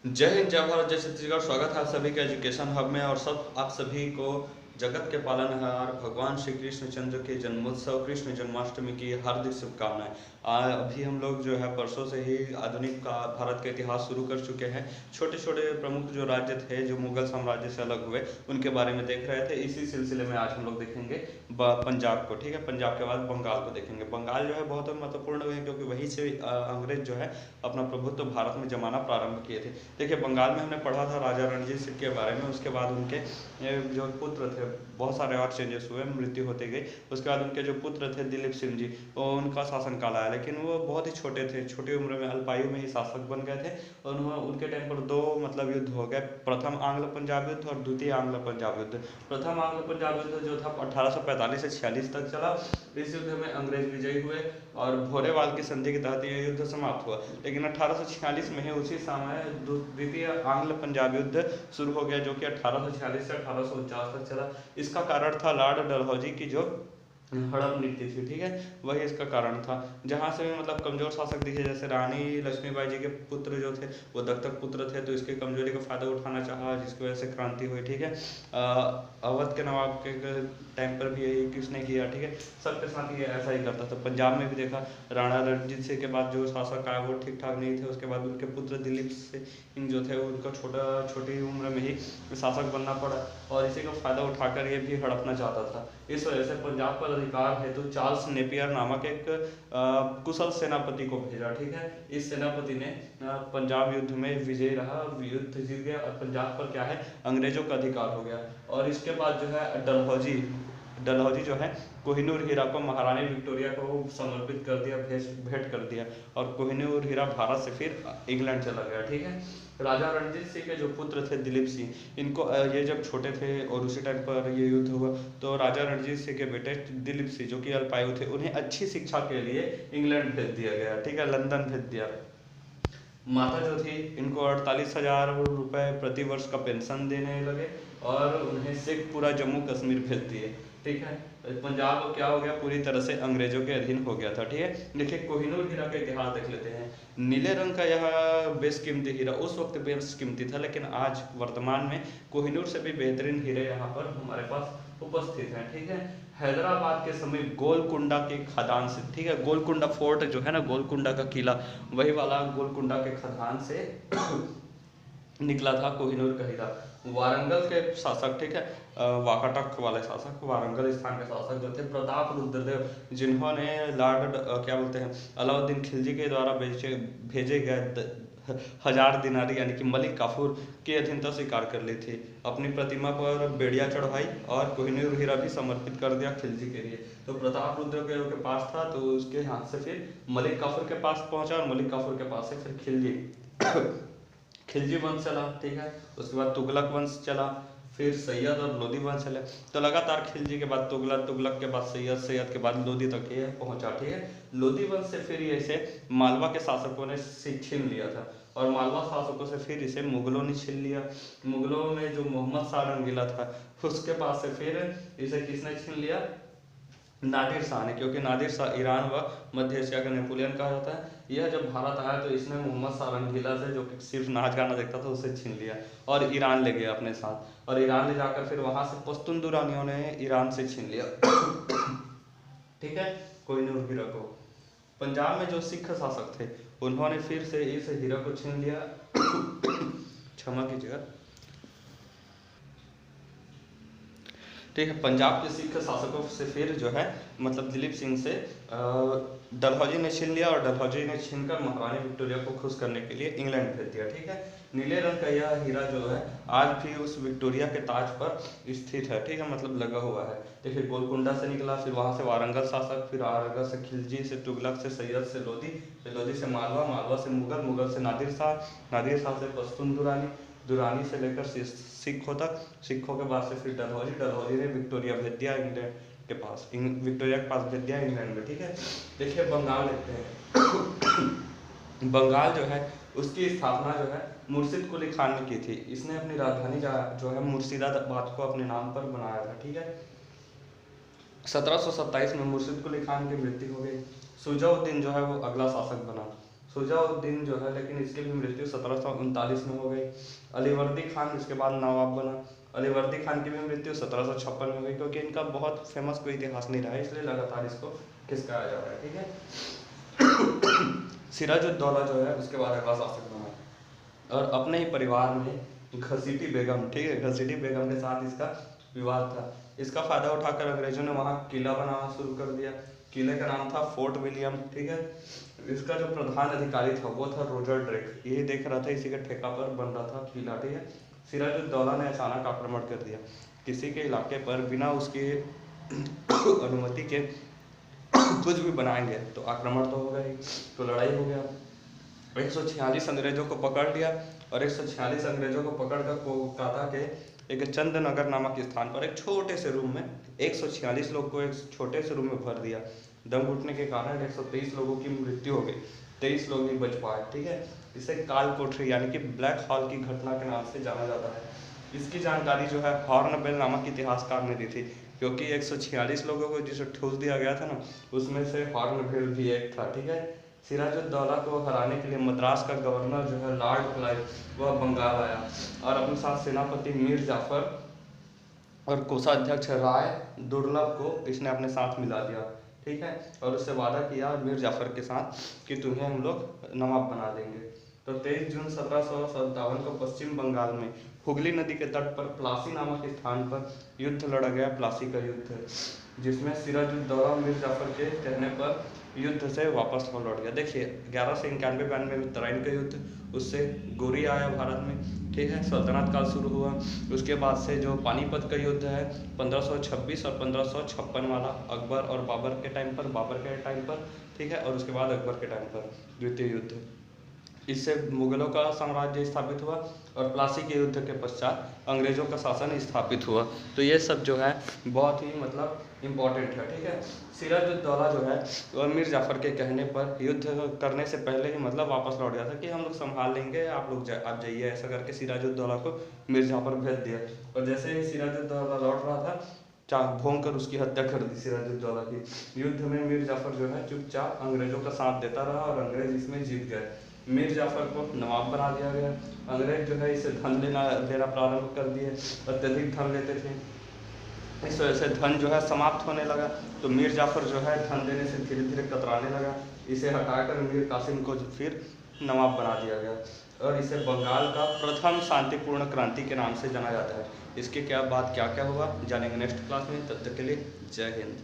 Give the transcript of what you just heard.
जय हिंद, जय भारत, जय छत्तीसगढ़। स्वागत है आप सभी के एजुकेशन हब में और सब आप सभी को जगत के पालनहार भगवान श्री कृष्ण चंद्र के जन्मोत्सव कृष्ण जन्माष्टमी की हार्दिक शुभकामनाएं। अभी हम लोग जो है परसों से ही आधुनिक का भारत का इतिहास शुरू कर चुके हैं। छोटे छोटे प्रमुख जो राज्य थे जो मुगल साम्राज्य से अलग हुए उनके बारे में देख रहे थे। इसी सिलसिले में आज हम लोग देखेंगे पंजाब को। ठीक है, पंजाब के बाद बंगाल को देखेंगे। बंगाल जो है बहुत महत्वपूर्ण है क्योंकि वहीं से अंग्रेज जो है अपना प्रभुत्व भारत में जमाना प्रारंभ किए थे। देखिए, बंगाल में हमने पढ़ा था राजा रणजीत सिंह के बारे में। उसके बाद उनके जो पुत्र थे, बहुत सारे और चेंजेस हुए, मृत्यु होती गई। उसके बाद उनके जो पुत्र थे दिलीप सिंह जी, वो उनका शासनकाल आया, लेकिन वो बहुत ही छोटे थे, छोटी उम्र में अल्पायु में ही शासक बन गए थे। और उनके टाइम पर दो युद्ध हो गए। प्रथम आंग्ल पंजाब युद्ध और द्वितीय आंग्ल पंजाब युद्ध। प्रथम आंग्ल पंजाब युद्ध जो था 1845 से 46 तक चला। इस युद्ध में अंग्रेज विजयी हुए और भोरेवाल की संधि के तहत यह युद्ध समाप्त हुआ। लेकिन 1846 में ही उसी समय द्वितीय आंग्ल पंजाब युद्ध शुरू हो गया, जो कि 1846 से 1849 तक चला। इसका कारण था लॉर्ड डलहौजी की जो हड़प नीति थी। ठीक है, वही इसका कारण था। जहाँ से भी कमजोर शासक दिखे, जैसे रानी लक्ष्मीबाई जी के पुत्र जो थे वो दत्तक पुत्र थे, तो इसके कमजोरी का फायदा उठाना चाहा, जिसकी वजह से क्रांति हुई। ठीक है, अवध के नवाब के टाइम पर भी यही किसने किया। ठीक है, सबके साथ ये ऐसा ही करता था। पंजाब में भी देखा, राणा रणजीत सिंह के बाद जो शासक आया वो ठीक ठाक नहीं थे। उसके बाद उनके पुत्र दिलीप सिंह जो थे उनको छोटी उम्र में ही शासक बनना पड़ा और इसी का फायदा उठाकर ये भी हड़पना चाहता था। इस वजह से पंजाब पर अधिकार हेतु चार्ल्स नेपियर नामक एक कुशल सेनापति को भेजा। ठीक है, इस सेनापति ने पंजाब युद्ध में विजयी रहा, युद्ध जीत गया और पंजाब पर क्या है, अंग्रेजों का अधिकार हो गया। और इसके बाद जो है डलहौजी जो है कोहिनूर हीरा को महारानी विक्टोरिया को समर्पित कर दिया, भेंट कर दिया। और कोहिनूर हीरा भारत से फिर इंग्लैंड चला गया। ठीक है, राजा रणजीत सिंह के जो पुत्र थे दिलीप सिंह, इनको ये जब छोटे थे और उसी टाइम पर ये युद्ध हुआ, तो राजा रणजीत सिंह के बेटे दिलीप सिंह जो कि अल्पायु थे, उन्हें अच्छी शिक्षा के लिए इंग्लैंड भेज दिया गया। ठीक है, लंदन भेज दिया। माता जो थी इनको 48,000 रुपये प्रति वर्ष का पेंशन देने लगे और उन्हें शेखपुरा जम्मू कश्मीर भेज दिए। ठीक है, पंजाब क्या हो गया, पूरी तरह से अंग्रेजों के अधीन हो गया था। ठीक है, देखिए कोहिनूर हीरा का इतिहास देख लेते हैं। नीले रंग का यह बेशकीमती हीरा उस वक्त बेशकीमती था, लेकिन आज वर्तमान में कोहिनूर से भी बेहतरीन हीरे यहाँ पर हमारे पास उपस्थित हैं। ठीक है, हैदराबाद के समीप गोलकुंडा के खदान से, ठीक है, गोलकुंडा फोर्ट जो है ना, गोलकुंडा का किला, वही वाला गोलकुंडा के खदान से निकला था कोहिनूर का हीरा। वारंगल के शासक, ठीक है, वाकाटक वाले शासक, वारंगल स्थान के शासक जो थे प्रताप रुद्रदेव, जिन्होंने लॉर्ड क्या बोलते हैं अलाउद्दीन खिलजी के द्वारा भेजे गए 1000 दिनारी यानी कि मलिक काफूर की अधीनता स्वीकार कर ली थी। अपनी प्रतिमा पर बेड़िया चढ़वाई और कोहिनूर हीरा भी समर्पित कर दिया खिलजी के लिए। तो प्रताप रुद्र के पास था, तो उसके हाथ से फिर मलिक काफूर के पास पहुंचा और मलिक काफूर के पास से फिर खिलजी वंश चला। ठीक है, उसके बाद तुगलक वंश चला, फिर सैयद और लोधी वंश चले। तो लगातार खिलजी के बाद तुगलक, तुगलक के बाद सैयद, सैयद के बाद लोधी तक ये पहुंचा। ठीक है, लोधी वंश से फिर इसे मालवा के शासकों ने छीन लिया था और मालवा शासकों से फिर इसे मुगलों ने छीन लिया। मुगलों में जो मोहम्मद शाह रंगीला था उसके पास से फिर इसे किसने छीन लिया, नादिर शाह ने, क्योंकि नादिर शाह ईरान व मध्य एशिया का नेपोलियन कहा जाता है। यह जब भारत आया तो इसने मोहम्मद शाह रंगीला से, जो कि सिर्फ नाच गाना देखता था, उसे छीन लिया और ईरान ले गया अपने साथ। और ईरान ले जाकर फिर वहां से पश्तून दुरानियों ने ईरान से छीन लिया। ठीक है, कोहिनूर हीरा को। पंजाब में जो सिख शासक थे उन्होंने फिर से इस हीरा को छीन लिया। क्षमा कीजिएगा। ठीक है, पंजाब के सिख शासकों से फिर जो है दिलीप सिंह से डलहौजी ने छीन लिया और डलहौजी ने छीनकर महारानी विक्टोरिया को खुश करने के लिए इंग्लैंड भेज दिया। ठीक है, नीले रंग का यह हीरा जो है आज भी उस विक्टोरिया के ताज पर स्थित है। ठीक है, लगा हुआ है। देखिए, गोलकुंडा से निकला, फिर वहां से वारंगल शासक, फिर वारंगल से खिलजी, से तुगलक, से सैयद, से लोधी, लोधी से मालवा, मालवा से मुगल, मुगल से नादिर शाह, नादिर शाह से पश्तून दुरानी, दुरानी से लेकर सिखों तक, सिखों के बाद से फिर डलहौजी, डलहौजी ने विक्टोरिया भेज दिया इंग्लैंड के पास, विक्टोरिया के पास भेज दिया इंग्लैंड में। ठीक है, देखिए बंगाल लेते हैं। बंगाल जो है उसकी स्थापना जो है मुर्शिद कुली खान ने की थी। इसने अपनी राजधानी जो है मुर्शिदाबाद को अपने नाम पर बनाया था। ठीक है, 1727 में मुर्शिद कुली खान की मृत्यु हो गई। सुजाउद्दीन जो है वो अगला शासक बना। शुजाउद्दीन जो है, लेकिन इसकी भी मृत्यु 1739 में हो गई। अलीवर्दी खान इसके बाद नवाब बना। अलीवर्दी खान की भी मृत्यु 1756 में हुई, क्योंकि इनका बहुत फेमस कोई इतिहास नहीं रहा है, इसलिए लगातार इसको खिसकाया जा रहा है। ठीक है। सिराजुद्दौला जो है उसके बाद अगला शासक बना, और अपने ही परिवार में घसीटी बेगम, ठीक है, घसीटी बेगम के साथ इसका विवाद था। इसका फायदा उठाकर अंग्रेजों ने वहाँ किला बनाना शुरू कर दिया। किले का नाम था फोर्ट विलियम। ठीक है। इसका जो प्रधान अधिकारी था वो था रोजर ड्रेक, यही देख रहा था, इसी के ठेका पर बन रहा था किला। ठीक है। सिराजुद्दौला ने अचानक आक्रमण कर दिया किसी के इलाके पर बिना उसकी अनुमति के कुछ भी बनाएंगे तो आक्रमण तो होगा ही, तो लड़ाई हो गया। 146 अंग्रेजों को पकड़ लिया, और 146 अंग्रेजों को पकड़कर कोलकाता के एक चंदनगर नामक स्थान पर एक छोटे से रूम में 146 लोग को एक छोटे से रूम में भर दिया। दम घुटने के कारण 123 लोगों की मृत्यु हो गई, 23 लोग ही बच पाए। ठीक है। इसे काल कोठरी यानी कि ब्लैक हॉल की घटना के नाम से जाना जाता है। इसकी जानकारी जो है हॉर्नबिल नामक इतिहासकार ने दी थी, क्योंकि 146 लोगों को जिसे ठूस दिया गया था ना, उसमें से हॉर्नबिल भी एक था। ठीक है। सिराजुद्दौला को हराने के लिए मद्रास का गवर्नर जो है लॉर्ड क्लाइव, वह बंगाल आया और अपने साथ सेनापति मीर जाफर और कोषाध्यक्ष राय दुर्लभ को इसने अपने साथ मिला दिया। ठीक है। और उससे वादा किया मीर जाफर के साथ कि तुम्हें हम लोग नवाब बना देंगे। तो 23 जून 1757 को पश्चिम बंगाल में हुगली नदी के तट पर प्लासी नामक स्थान पर युद्ध लड़ा गया, प्लासी का युद्ध, जिसमें सिराजुद्दौला मीर जाफर के कहने पर युद्ध से वापस लौट गया। देखिए 1191-92 में तराइन का युद्ध, उससे गोरी आया भारत में। ठीक है। सल्तनत काल शुरू हुआ। उसके बाद से जो पानीपत का युद्ध है 1526 और 1556 वाला, अकबर और बाबर के टाइम पर, ठीक है, और उसके बाद अकबर के टाइम पर द्वितीय युद्ध, इससे मुगलों का साम्राज्य स्थापित हुआ, और प्लासी के युद्ध के पश्चात अंग्रेजों का शासन स्थापित हुआ। तो ये सब जो है बहुत ही मतलब इम्पोर्टेंट है। ठीक है। सिराजुद्दौला जो है वह मीर जाफर के कहने पर युद्ध करने से पहले ही मतलब वापस लौट गया था कि हम लोग संभाल लेंगे, आप लोग आप जाइए, ऐसा करके सिराजुद्दौला को मीर जाफर भेज दिया। और जैसे ही सिराजुद्दौला लौट रहा था, चाक भोंक कर उसकी हत्या कर दी सिराजुद्दौला की। युद्ध में मीर जाफर जो है चुपचाप अंग्रेजों का साथ देता रहा, और अंग्रेज इसमें जीत गए। मीर जाफर को नवाब बना दिया गया। अंग्रेज जो है इसे धन लेना प्रारंभ कर दिए, अत्यधिक धन लेते थे। इस वजह से धन जो है समाप्त होने लगा, तो मीर जाफर जो है धन देने से धीरे धीरे कतराने लगा। इसे हटाकर मीर कासिम को फिर नवाब बना दिया गया, और इसे बंगाल का प्रथम शांतिपूर्ण क्रांति के नाम से जाना जाता है। इसके क्या बाद क्या क्या हुआ जानेंगे नेक्स्ट क्लास में। तब तक के लिए जय हिंद।